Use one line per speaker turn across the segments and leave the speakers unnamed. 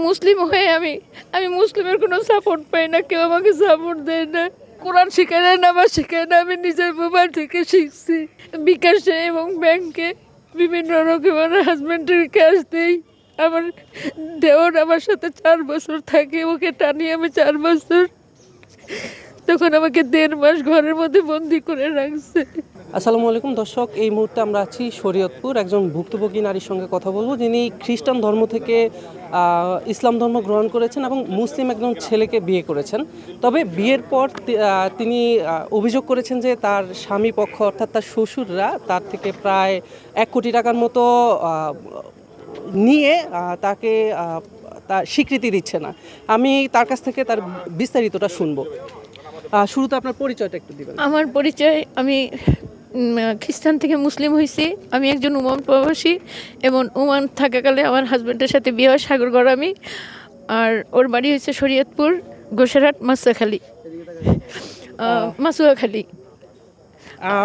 মুসলিম হয়ে আমি আমি মুসলিমের কোনো সাপোর্ট পাই না, কেউ আমাকে সাপোর্ট দেয় না। কোরআন শেখায় না, নামাজ শেখায় না, আমি নিজের মোবাইল থেকে শিখছি। বিকাশে এবং ব্যাংকে বিভিন্ন রকমের হাজব্যান্ডের ক্যাশ দিই। আমার দেওর আমার সাথে 4 বছর থাকে, ওকে টানি আমি 4 বছর। তখন আমাকে 1.5 মাস ঘরের মধ্যে বন্দি করে রাখছে।
আসসালামু আলাইকুম দর্শক, এই মুহূর্তে আমরা আছি শরীয়তপুর। একজন ভুক্তভোগী নারীর সঙ্গে কথা বলবো, যিনি খ্রিস্টান ধর্ম থেকে ইসলাম ধর্ম গ্রহণ করেছেন এবং মুসলিম একজন ছেলেকে বিয়ে করেছেন। তবে বিয়ের পর তিনি অভিযোগ করেছেন যে তার স্বামী পক্ষ অর্থাৎ তার শ্বশুররা তার থেকে প্রায় 1 কোটি টাকার মতো নিয়ে তাকে তার স্বীকৃতি দিচ্ছে না। আমি তার কাছ থেকে তার বিস্তারিতটা শুনবো। শুরুতে আপনার পরিচয়টা একটু দিবেন।
আমার পরিচয়, আমি খ্রিস্টান থেকে মুসলিম হয়েছি। আমি একজন ওমান প্রবাসী এবং ওমান থাকাকালে আমার হাজব্যান্ডের সাথে বিয়ে হয় সাগরগড়ামি। আর ওর বাড়ি হয়েছে শরীয়তপুর, গোসারহাট, মাসুয়াখালী।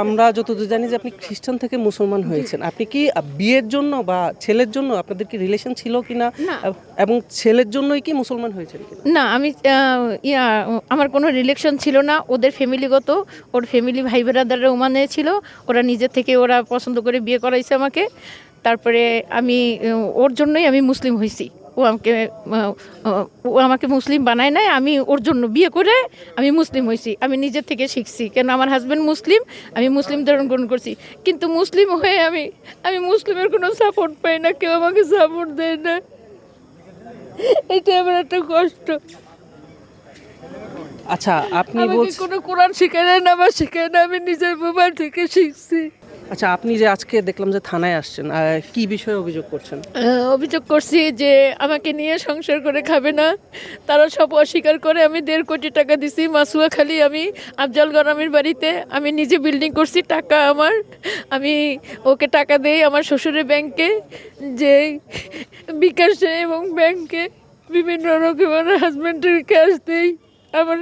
আমরা যতদূর জানি যে আপনি খ্রিস্টান থেকে মুসলমান হয়েছেন, আপনি কি বিয়ের জন্য বা ছেলের জন্য আপনাদের কি রিলেশন ছিল কিনা,
না।
এবং ছেলের জন্যই কি মুসলমান হয়েছেন কিনা?
না, আমি আমার কোনো রিলেশন ছিল না। ওদের ফ্যামিলিগত, ওর ফ্যামিলি ভাই ব্রাদাররা ওমানে ছিল। ওরা নিজে থেকে ওরা পছন্দ করে বিয়ে করাইছে আমাকে। তারপরে আমি ওর জন্যই আমি মুসলিম হয়েছি। ও আমাকে মুসলিম বানায় নাই, আমি ওর জন্য বিয়ে করে আমি মুসলিম হয়েছি। আমি নিজের থেকে শিখছি, কেন আমার হাজব্যান্ড মুসলিম, আমি মুসলিম ধর্ম গ্রহণ করছি। কিন্তু মুসলিম হয়ে আমি মুসলিমের কোনো সাপোর্ট পাই না, কেউ আমাকে সাপোর্ট দেয় না। এটা আমার একটা কষ্ট।
আচ্ছা, আপনি
আমাকে কোনো কোরআন শেখায় না, নামাজ শেখায় না, আমি নিজের মোবাইল থেকে শিখছি।
আচ্ছা, আপনি যে আজকে দেখলাম যে থানায় আসছেন, কি বিষয়ে অভিযোগ করছেন?
অভিযোগ করছি যে আমাকে নিয়ে সংসার করে খাবে না। তারা সব অস্বীকার করে। আমি 1.5 কোটি টাকা দিছি মাসুয়াখালী, আমি আফজাল গরামের বাড়িতে। আমি নিজে বিল্ডিং করছি, টাকা আমার। আমি ওকে টাকা দেই আমার শ্বশুরের ব্যাংকে, যে বিকাশে এবং ব্যাংকে বিভিন্ন রকমের হাজব্যান্ডের ক্যাশ দিই। আমার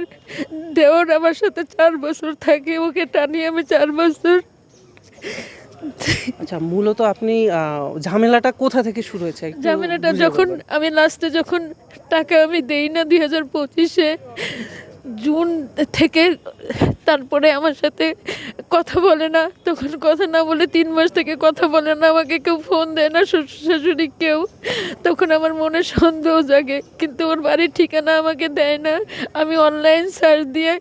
দেওর আমার সাথে 4 বছর থাকে, ওকে টানি আমি 4 বছর।
আচ্ছা, মূলত আপনি ঝামেলাটা কোথা থেকে শুরু হয়েছে একটু
ঝামেলাটা
বুঝিয়ে
যখন
বলবেন?
আমি লাস্টে যখন টাকা আমি দেই না 2025-এ জুন থেকে, তারপরে আমার সাথে কথা বলে না। তখন কথা না বলে 3 মাস থেকে কথা বলে না, আমাকে কেউ ফোন দেয় না, শ্বশুর শাশুড়ি কেউ। তখন আমার মনে সন্দেহ জাগে, কিন্তু ওর বাড়ির ঠিকানা আমাকে দেয় না। আমি অনলাইন সার্চ দিয়ে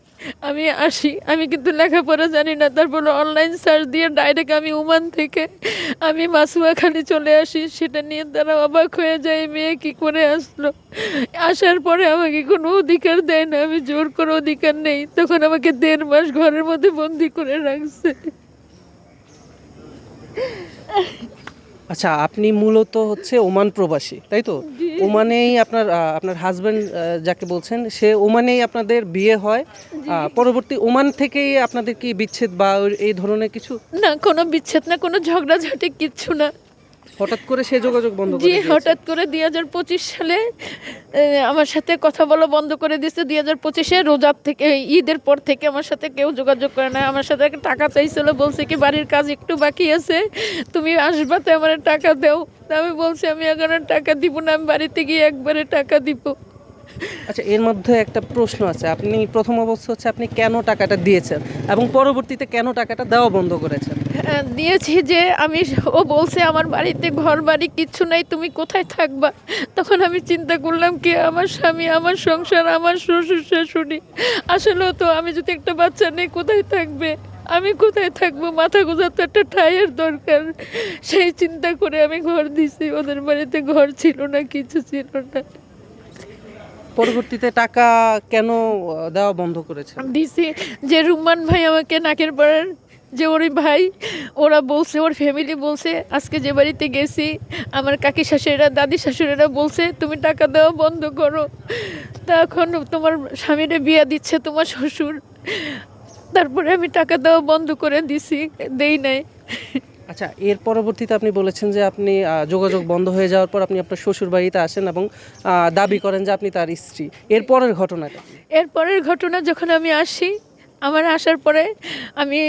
আমি আসি, আমি কিন্তু লেখাপড়া জানি না। তারপরে অনলাইন সার্চ দিয়ে ডাইরেক্ট আমি ওমান থেকে আমি মাসুয়াখালী চলে আসি। সেটা নিয়ে তারা অবাক হয়ে যায়, মেয়ে কী করে আসলো। আসার পরে আমাকে কোনো অধিকার দেয় না, আমি জোর করে অধিকার নেই। তখন আমাকে 1.5 মাস ঘরের মধ্যে বন্দি করে রাখছে।
আচ্ছা, আপনি মূলত হচ্ছে ওমান প্রবাসী, তাই তো? ওমানেই আপনার আপনার হাজবেন্ড যাকে বলছেন, সে ওমানেই আপনাদের বিয়ে হয়। পরবর্তী ওমান থেকেই আপনাদের কি বিচ্ছেদ বা এই ধরনের কিছু?
না, কোনো বিচ্ছেদ না, কোনো ঝগড়াঝাটি, কিচ্ছু না।
হঠাৎ করে সে যোগাযোগ বন্ধ করে
জি,
দিয়েছে?
হঠাৎ করে 2025 সালে আমার সাথে কথা বলা বন্ধ করে দিয়েছে। 2025-এ রোজার থেকে, ঈদের পর থেকে আমার সাথে কেউ যোগাযোগ করে না। আমার সাথে একটা টাকা চাইছিল, বলছে কি বাড়ির কাজ একটু বাকি আছে, তুমি আসবা, তো আমার টাকা দাও। তা আমি বলছি আমি এখন আর টাকা দিব না, আমি বাড়িতে গিয়ে একবারে টাকা দিব।
আচ্ছা, এর মধ্যে একটা প্রশ্ন আছে। আপনি প্রথম অবস্থা হচ্ছে আপনি কেন টাকাটা দিয়েছেন এবং পরবর্তীতে কেন টাকাটা দেওয়া বন্ধ করেছেন?
দিয়েছি যে ও বলছে আমার বাড়িতে ঘর বাড়ি কিচ্ছু নাই, তুমি কোথায় থাকবা। তখন আমি চিন্তা করলাম কি, আমার স্বামী, আমার সংসার, আমার শ্বশুর শাশুড়ি। আসলেও তো আমি যদি একটা বাচ্চা নেই, কোথায় থাকবে, আমি কোথায় থাকবো, মাথা গোঁজার তো একটা ঠাঁইয়ের দরকার। সেই চিন্তা করে আমি ঘর দিছি। ওদের বাড়িতে ঘর ছিল না, কিছু ছিল না।
পরবর্তীতে টাকা কেন দেওয়া বন্ধ করেছেন?
দিছি যে রুম্মান ভাই আমাকে নাকের পাড়ার, যে ওর ভাই, ওরা বলছে, ওর ফ্যামিলি বলছে, আজকে যে বাড়িতে গেছি আমার কাকি শাশুড়িরা, দাদি শাশুড়িরা বলছে তুমি টাকা দেওয়া বন্ধ করো। তা এখন তোমার স্বামীরে বিয়ে দিচ্ছে তোমার শ্বশুর। তারপরে আমি টাকা দেওয়া বন্ধ করে দিছি, দেই নাই।
আচ্ছা, এর পরবর্তীতে আপনি বলেছেন যে আপনি যোগাযোগ বন্ধ হয়ে যাওয়ার পর আপনি আপনার শ্বশুর বাড়িতে আসেন এবং দাবি করেন যে আপনি তার স্ত্রী। এর পরের ঘটনাটা কি?
এরপরের ঘটনা, যখন আমি আসি, আমার আসার পরে আমি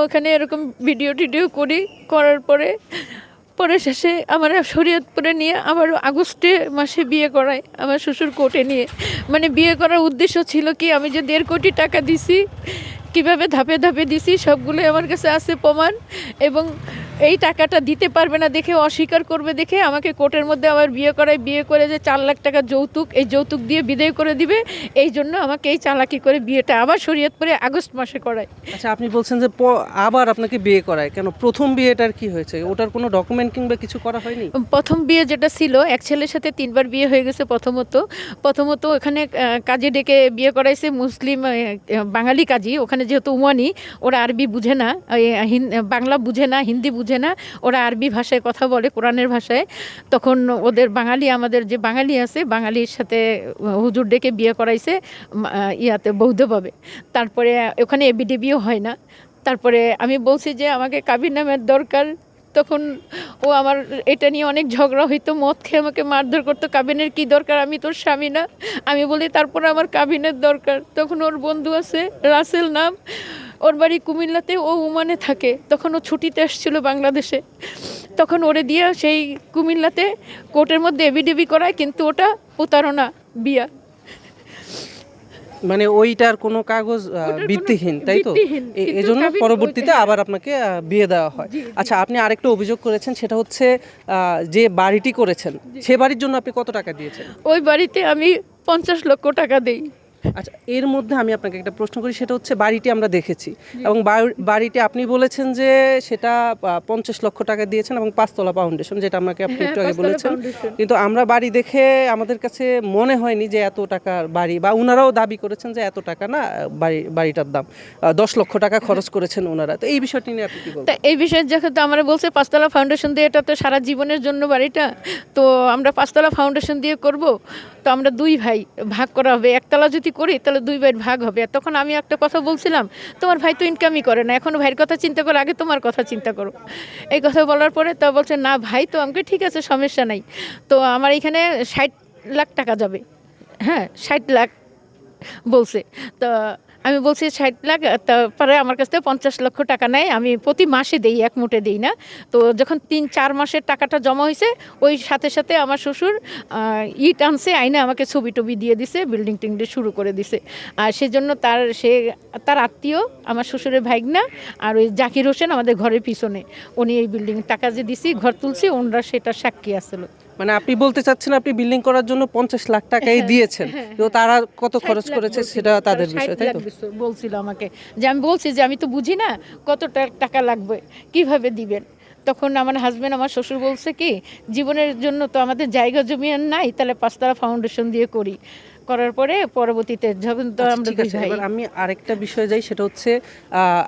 ওখানে এরকম ভিডিও টিডিও করি, করার পরে পরে শেষে আমার শরীয়তপুরে নিয়ে আবার আগস্টে মাসে বিয়ে করায় আমার শ্বশুর কোর্টে নিয়ে। মানে বিয়ে করার উদ্দেশ্য ছিল কি, আমি যে 1.5 কোটি টাকা দিছি, কিভাবে ধাপে ধাপে দিছি সবগুলোই আমার কাছে আছে প্রমাণ। এবং এই টাকাটা দিতে পারবে না দেখে, অস্বীকার করবে দেখে আমাকে কোর্টের মধ্যে আবার বিয়ে করায়। বিয়ে করে যে 4 লাখ টাকা যৌতুক, এই যৌতুক দিয়ে বিদায় করে দিবে, এই জন্য আমাকে এই চালাকি করে বিয়েটা আবার শরীয়তপুরে আগস্ট মাসে করায়।
আচ্ছা, আপনি বলছেন যে আবার আপনাকে বিয়ে করায় কেন? প্রথম বিয়েটার কি হয়েছে? ওটার কোনো ডকুমেন্ট কিংবা কিছু করা হয়নি?
প্রথম বিয়ে যেটা ছিল, এক ছেলের সাথে 3বার বিয়ে হয়ে গেছে। প্রথমত এখানে কাজে ডেকে বিয়ে করাইছে, মুসলিম বাঙালি কাজী। ওখানে যেহেতু উমানি, ওরা আরবি বুঝে না, বাংলা বুঝে না, হিন্দি বুঝে না, ওরা আরবি ভাষায় কথা বলে, কোরআনের ভাষায়। তখন ওদের বাঙালি, আমাদের যে বাঙালি আছে, বাঙালির সাথে হুজুর ডেকে বিয়ে করাইছে ইয়াতে বৌদ্ধভাবে। তারপরে ওখানে এবিডিবিও হয় না। তারপরে আমি বলছি যে আমাকে কাবিননামের দরকার। তখন ও আমার এটা নিয়ে অনেক ঝগড়া হইতো, মদ খেয়ে আমাকে মারধর করতো। কাবিনের কি দরকার, আমি তোর স্বামী না? আমি বলি তারপরে আমার কাবিনের দরকার। তখন ওর বন্ধু আছে রাসেল নাম, ওর বাড়ি কুমিল্লাতে, ও ওমানে থাকে। তখন ও ছুটিতে আসছিল বাংলাদেশে। তখন ওরে দিয়ে সেই কুমিল্লাতে কোর্টের মধ্যে এবিডিবি করায়, কিন্তু ওটা প্রতারণা বিয়া।
মানে ওইটার কোনো কাগজ ভিত্তিহীন, তাই তো?
ভিত্তিহীন, কিন্তু
এজন্য
কাবিন
পরবর্তীতে আবার আপনাকে বিয়ে দেওয়া হয়। আচ্ছা, আপনি আরেকটা অভিযোগ করেছেন, সেটা হচ্ছে যে বাড়িটি করেছেন সে বাড়ির জন্য আপনি কত টাকা দিয়েছেন?
ওই বাড়িতে আমি 50 লক্ষ টাকা দিই।
আচ্ছা, এর মধ্যে আমি আপনাকে একটা প্রশ্ন করি, সেটা হচ্ছে বাড়িটি আমরা দেখেছি এবং বাড়িটি আপনি বলেছেন যে সেটা 50 লক্ষ টাকা দিয়েছেন এবং 5 তলা ফাউন্ডেশন, যেটা আমাকে আপনি একটু আগে
5 তলা
বলেছেন।
foundation।
কিন্তু আমরা বাড়ি দেখে আমাদের কাছে মনে হয়নি যে এত টাকার বাড়ি, বা ওনারাও দাবি করেছেন যে এত টাকা না, বাড়িটার দাম 10 লক্ষ টাকা খরচ করেছেন ওনারা। তো এই বিষয়টি নিয়ে আপনি কি বলবেন?
তা এই বিষয়ে যখন তো আমরা বলছে 5 তলা ফাউন্ডেশন দিয়ে, এটা তো সারা জীবনের জন্য বাড়িটা, তো আমরা 5 তলা ফাউন্ডেশন দিয়ে করব। তো আমরা 2 ভাই ভাগ করা হবে, একতলা যদি করি তাহলে 2 ভাইয়ের ভাগ হবে। তখন আমি একটা কথা বলছিলাম, তোমার ভাই তো ইনকামই করে না, এখন ভাইয়ের কথা চিন্তা করো, আগে তোমার কথা চিন্তা করো। এই কথা বলার পরে তা বলছে না ভাই, তো আমাকে ঠিক আছে, সমস্যা নাই। তো আমার এখানে 60 লাখ টাকা যাবে। হ্যাঁ, 60 লাখ বলছে। তো আমি বলছি 60 লাখ। তারপরে আমার কাছ থেকে 50 লক্ষ টাকা নেয়, আমি প্রতি মাসে দেই, এক মুঠে দেই না। তো যখন 3-4 মাসের টাকাটা জমা হয়েছে, ওই সাথে সাথে আমার শ্বশুর ইট আনছে, আইনে আমাকে ছবি টবি দিয়ে দিছে, বিল্ডিং টিল্ডিং শুরু করে দিছে। আর সেজন্য তার আত্মীয়, আমার শ্বশুরের ভাইগনা, আর ওই জাকির হোসেন আমাদের ঘরের পিছনে, উনি এই বিল্ডিং টাকা যে দিছি, ঘর তুলছি, ওনারা সেটা সাক্ষী আসলো।
মানে আপনি বলতে চাচ্ছেন আপনি বিল্ডিং করার জন্য 50 লাখ টাকাই দিয়েছেন, তো তারা কত খরচ করেছে সেটা তাদের বিষয়, তাই তো?
বলছিল আমাকে যে, আমি বলছি যে আমি তো বুঝি না কত টাকা লাগবে, কিভাবে দিবেন। তখন আমার হাজবেন্ড, আমার শ্বশুর বলছে কি, জীবনের জন্য তো আমাদের জায়গা জমি আর নাই, তাহলে 5 তলা ফাউন্ডেশন দিয়ে করার পরে পরবর্তীতে যখন তো
আচ্ছা,
আমরা
ঠিক
2
আছে।
ভাই।
এবার আমি আরেকটা বিষয়ে যাই, সেটা হচ্ছে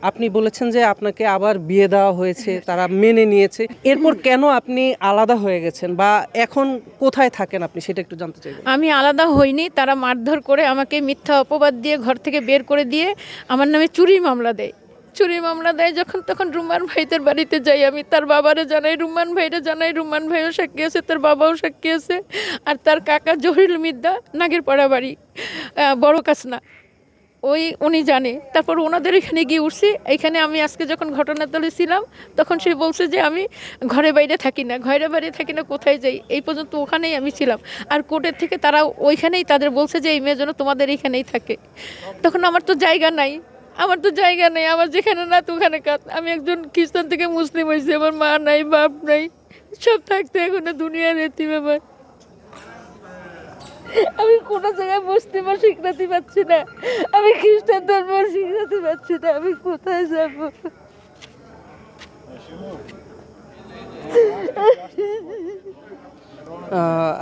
আপনি বলেছেন যে আপনাকে আবার বিয়ে দেওয়া হয়েছে, তারা মেনে নিয়েছে। এরপর কেন আপনি আলাদা হয়ে গেছেন, বা এখন কোথায় থাকেন আপনি, সেটা একটু জানতে চাই।
আমি আলাদা হইনি, তারা মারধর করে আমাকে মিথ্যা অপবাদ দিয়ে ঘর থেকে বের করে দিয়ে আমার নামে চুরি মামলা দেয়। যখন তখন রুমান ভাইদের বাড়িতে যাই, আমি তার বাবারে জানাই, রুমান ভাইরে জানাই, রুমান ভাইও সাক্ষী আছে, তার বাবাও সাক্ষী আছে। আর তার কাকা জহিরুল মিদ্দা, নাগেরপাড়া বাড়ি, বড় কাছনা, উনি জানে। তারপর ওনাদের এখানে গিয়ে উঠছি। এখানে আমি আজকে যখন ঘটনাস্থলে ছিলাম, তখন সে বলছে যে আমি ঘরে বাইরে থাকি না, কোথায় যাই, এই পর্যন্ত ওখানেই আমি ছিলাম। আর কোর্টের থেকে তারা ওইখানেই তাদের বলছে যে এই মেয়ের জন্য তোমাদের এখানেই থাকে। তখন আমার তো জায়গা নাই, আমার যেখানে না ওখানে কাজ। আমি একজন খ্রিস্টান থেকে মুসলিম হয়েছি, আমার মা নাই, বাপ নাই, সব থাকতে এখন দুনিয়ার এতিম। ব্যাপার, আমি কোনো জায়গায় মুসলিমও স্বীকৃতি পাচ্ছি না, আমি খ্রিস্টান ধর্ম স্বীকৃতি পাচ্ছি না, আমি কোথায় যাব?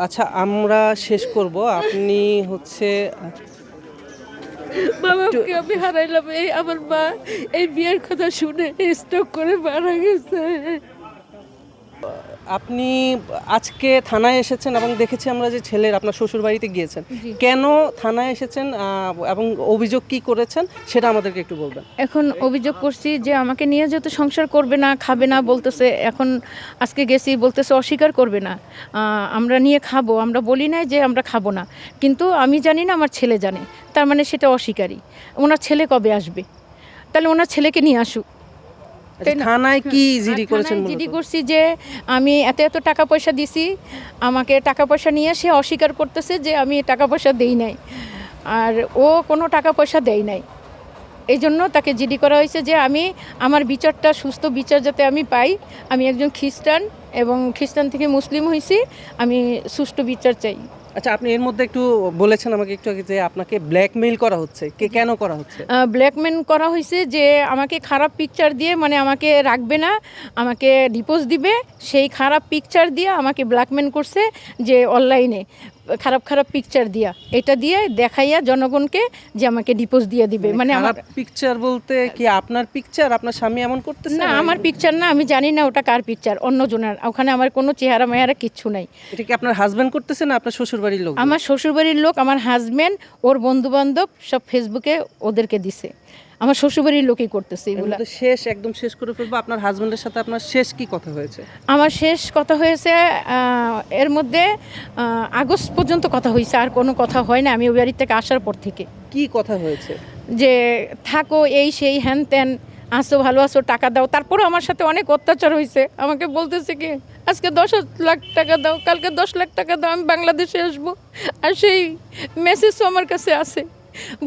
আচ্ছা, আমরা শেষ করব। আপনি হচ্ছে
বাবাকে আমি হারাইলাম, আমার মা এই বিয়ের কথা শুনে স্ট্রোক করে মারা গেছে।
আপনি আজকে থানায় এসেছেন এবং দেখেছি আমরা যে ছেলের আপনার শ্বশুর বাড়িতে গিয়েছেন, কেন থানায় এসেছেন এবং অভিযোগ কি করেছেন সেটা আমাদেরকে একটু বলবেন।
এখন অভিযোগ করছি যে আমাকে নিয়ে যেহেতু সংসার করবে না, খাবে না বলতেছে। এখন আজকে গেছি, বলতেছে অস্বীকার করবে না, আমরা নিয়ে খাবো। আমরা বলি নাই যে আমরা খাবো না, কিন্তু আমি জানি না, আমার ছেলে জানে, তার মানে সেটা অস্বীকারই। ওনার ছেলে কবে আসবে? তাহলে ওনার ছেলেকে নিয়ে আসুক, তাই না?
থানায় কি জিডি
আর
করেছেন?
থানায়
মূলত
জিডি করছি যে আমি এত এত টাকা পয়সা দিছি, আমাকে টাকা পয়সা নিয়ে সে অস্বীকার করতেছে যে আমি টাকা পয়সা দেই নাই, আর ও কোনো টাকা পয়সা দেয় নাই। এই জন্য তাকে জিডি করা হয়েছে যে আমি আমার বিচারটা, সুস্থ বিচার যাতে আমি পাই। আমি একজন খ্রিস্টান এবং খ্রিস্টান থেকে মুসলিম হয়েছি, আমি সুষ্ঠু বিচার চাই।
আচ্ছা, আপনি এর মধ্যে একটু বলেছেন আমাকে একটু আগে যে আপনাকে ব্ল্যাকমেইল করা হচ্ছে, কেন করা হচ্ছে?
ব্ল্যাকমেল করা হয়েছে যে আমাকে খারাপ পিকচার দিয়ে, মানে আমাকে রাখবে না, আমাকে ডিপোজ দিবে, সেই খারাপ পিকচার দিয়ে আমাকে ব্ল্যাকমেল করছে যে অনলাইনে খারাপ খারাপ পিকচার দিয়া, এটা দিয়ে দেখাইয়া জনগণকে যে আমাকে ডিপোজ দিয়ে দিবে। মানে আমার
খারাপ পিকচার বলতে কি আপনার পিকচার আপনার স্বামী এমন করতেছে?
না, আমার পিকচার না, আমি জানি না ওটা কার পিকচার, অন্যজনের। ওখানে আমার কোনো চেহারা মেহারা কিচ্ছু নাই।
এটা কি আপনার হাজবেন্ড করতেছে না আপনার শ্বশুর বাড়ির লোক?
আমার শ্বশুরবাড়ির লোক, আমার হাজবেন্ড, ওর বন্ধুবান্ধব সব ফেসবুকে ওদেরকে দিছে। আমার শ্বশুরবাড়ির লোকই করতেছে এগুলো।
শেষ, একদম শেষ করে ফেলবো। আপনার হাজবেন্ডের সাথে আপনার শেষ কি কথা হয়েছে?
আমার শেষ কথা হয়েছে এর মধ্যে আগস্ট পর্যন্ত কথা হয়েছে, আর কোনো কথা হয় না আমি ওই বাড়ি থেকে আসার পর থেকে।
কি কথা হয়েছে?
যে থাকো, এই সেই হ্যান ত্যান, আসো ভালো আসো, টাকা দাও। তারপরে আমার সাথে অনেক অত্যাচার হয়েছে। আমাকে বলতেছে কি আজকে 10 লাখ টাকা দাও, কালকে 10 লাখ টাকা দাও, আমি বাংলাদেশে আসবো। আর সেই মেসেজও আমার কাছে আছে,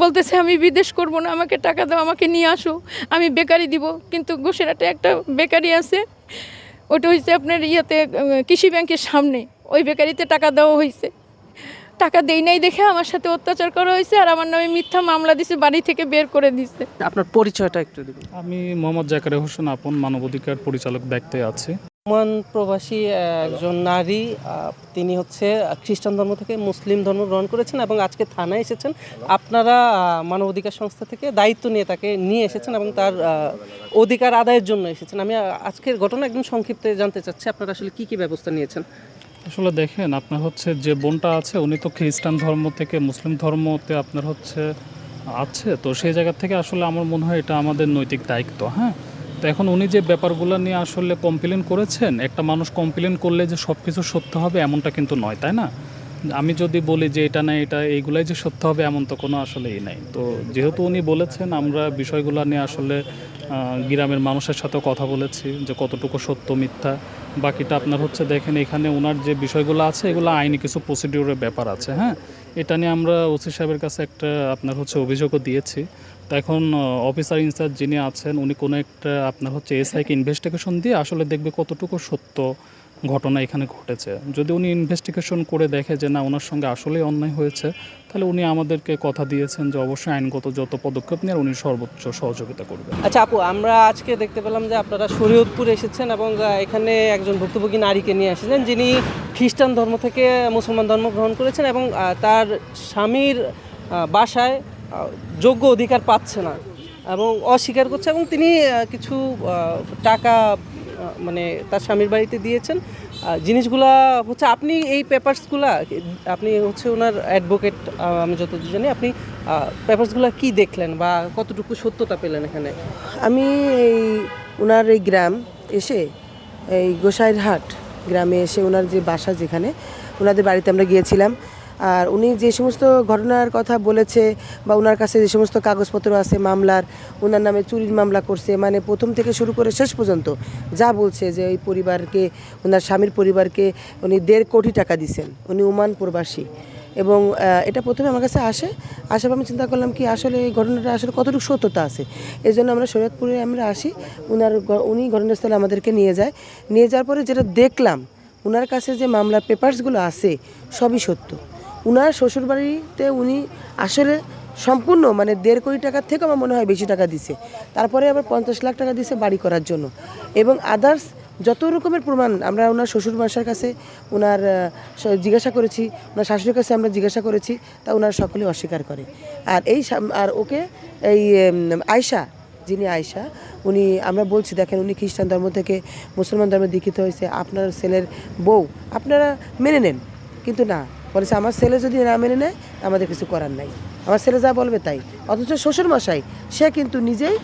বলতেছে আমি বিদেশ করব না, আমাকে টাকা দাও, আমাকে নিয়ে আসো, আমি বেকারি দিব। কিন্তু গোসেরাটে একটা বেকারি আছে, ওটা হয়েছে আপনার ইয়েতে কৃষি ব্যাংকের সামনে, ওই বেকারিতে টাকা দেওয়া হয়েছে। টাকা দেই নাই দেখে আমার সাথে অত্যাচার করা হয়েছে, আর আমার নামে মিথ্যা মামলা দিছে, বাড়ি থেকে বের করে দিছে।
আপনার পরিচয়টা একটু দিবেন।
আমি মোহাম্মদ জাকারিয়া হোসেন, আপন মানবাধিকার পরিচালক দায়িত্বে আছি।
ওমান প্রবাসী একজন নারী, তিনি হচ্ছে খ্রিস্টান ধর্ম থেকে মুসলিম ধর্ম গ্রহণ করেছেন এবং আজকে থানায় এসেছেন। আপনারা মানবাধিকার সংস্থা থেকে দায়িত্ব নিয়ে তাকে নিয়ে এসেছেন এবং তার অধিকার আদায়ের জন্য এসেছেন। আমি আজকের ঘটনা একদম সংক্ষিপ্তে জানতে চাচ্ছি, আপনারা আসলে কি কি ব্যবস্থা নিয়েছেন?
আসলে দেখেন, আপনার হচ্ছে যে বোনটা আছে উনি তো খ্রিস্টান ধর্ম থেকে মুসলিম ধর্মতে আপনার হচ্ছে আছে, তো সেই জায়গা থেকে আসলে আমার মনে হয় এটা আমাদের নৈতিক দায়িত্ব। হ্যাঁ, তো এখন উনি যে ব্যাপারগুলো নিয়ে আসলে কমপ্লেন করেছেন, একটা মানুষ কমপ্লেন করলে যে সব কিছু সত্য হবে এমনটা কিন্তু নয়, তাই না? আমি যদি বলি যে এটা না এটা এইগুলাই যে সত্য হবে এমন তো কোনো আসলে নাই। তো যেহেতু উনি বলেছেন, আমরা বিষয়গুলো নিয়ে আসলে গ্রামের মানুষের সাথেও কথা বলেছি যে কতটুকু সত্য মিথ্যা। বাকিটা আপনার হচ্ছে দেখেন এখানে ওনার যে বিষয়গুলো আছে এগুলো আইনি কিছু প্রসিডিউরের ব্যাপার আছে। হ্যাঁ, এটা নিয়ে আমরা ওসি সাহেবের কাছে একটা আপনার হচ্ছে অভিযোগও দিয়েছি। তো এখন অফিসার ইনচার্জ যিনি আছেন উনি কোনো একটা আপনার হচ্ছে এসআইকে ইনভেস্টিগেশন দিয়ে আসলে দেখবে কতটুকু সত্য ঘটনা এখানে ঘটেছে। যদি উনি ইনভেস্টিগেশন করে দেখে যে না ওনার সঙ্গে আসলেই অন্যায় হয়েছে, তাহলে উনি আমাদেরকে কথা দিয়েছেন যে অবশ্যই আইনগত যত পদক্ষেপ নিয়ে উনি সর্বোচ্চ সহযোগিতা করবেন।
আচ্ছা আপু, আমরা আজকে দেখতে পেলাম যে আপনারা শরীয়তপুরে এসেছেন এবং এখানে একজন ভুক্তভোগী নারীকে নিয়ে এসেছেন যিনি খ্রিস্টান ধর্ম থেকে মুসলমান ধর্ম গ্রহণ করেছেন এবং তার স্বামীর বাসায় যোগ্য অধিকার পাচ্ছে না এবং অস্বীকার করছে এবং তিনি কিছু টাকা মানে তার স্বামীর বাড়িতে দিয়েছেন। জিনিসগুলা হচ্ছে আপনি এই পেপারসগুলা, আপনি হচ্ছে ওনার অ্যাডভোকেট, আমি যতদূর জানি, আপনি পেপারসগুলা কি দেখলেন বা কতটুকু সত্যতা পেলেন এখানে?
আমি এই ওনার এই গ্রাম এসে, এই গোসাইরহাট গ্রামে এসে ওনার যে বাসা, যেখানে ওনাদের বাড়িতে আমরা গিয়েছিলাম। আর উনি যে সমস্ত ঘটনার কথা বলেছে বা ওনার কাছে যে সমস্ত কাগজপত্র আছে মামলার, ওনার নামে চুরির মামলা করছে, মানে প্রথম থেকে শুরু করে শেষ পর্যন্ত যা বলছে যে ওই পরিবারকে, ওনার স্বামীর পরিবারকে উনি 1.5 কোটি টাকা দিয়েছেন। উনি ওমান প্রবাসী এবং এটা প্রথমে আমার কাছে আসার পর আমি চিন্তা করলাম কি আসলে এই ঘটনাটা আসলে কতটুকু সত্যতা আছে। এই জন্য আমরা শরীয়তপুরে আমরা আসি, উনি ঘটনাস্থলে আমাদেরকে নিয়ে যাওয়ার পরে যেটা দেখলাম, ওনার কাছে যে মামলার পেপারসগুলো আছে সবই সত্য। উনার শ্বশুরবাড়িতে উনি আসলে সম্পূর্ণ মানে 1.5 কোটি টাকার থেকে আমার মনে হয় বেশি টাকা দিছে। তারপরে আবার 50 লাখ টাকা দিছে বাড়ি করার জন্য এবং আদার্স যত রকমের প্রমাণ আমরা ওনার শ্বশুর বাসার কাছে ওনার জিজ্ঞাসা করেছি, ওনার শাশুড়ির কাছে আমরা জিজ্ঞাসা করেছি, তা ওনার সকলেই অস্বীকার করে। আর ওকে এই আয়শা, যিনি আয়শা, উনি আমরা বলছি দেখেন উনি খ্রিস্টান ধর্ম থেকে মুসলমান ধর্মে দীক্ষিত হয়েছে, আপনার ছেলের বউ আপনারা মেনে নেন। কিন্তু না, বলেছে আমার ছেলে যদি না মেনে নেয় আমাদের কিছু করার নাই, আমার ছেলে যা বলবে তাই। অথচ শ্বশুরমশাই সে কিন্তু নিজেই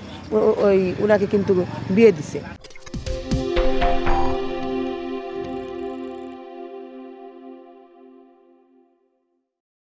ওনাকে কিন্তু বিয়ে দিছে।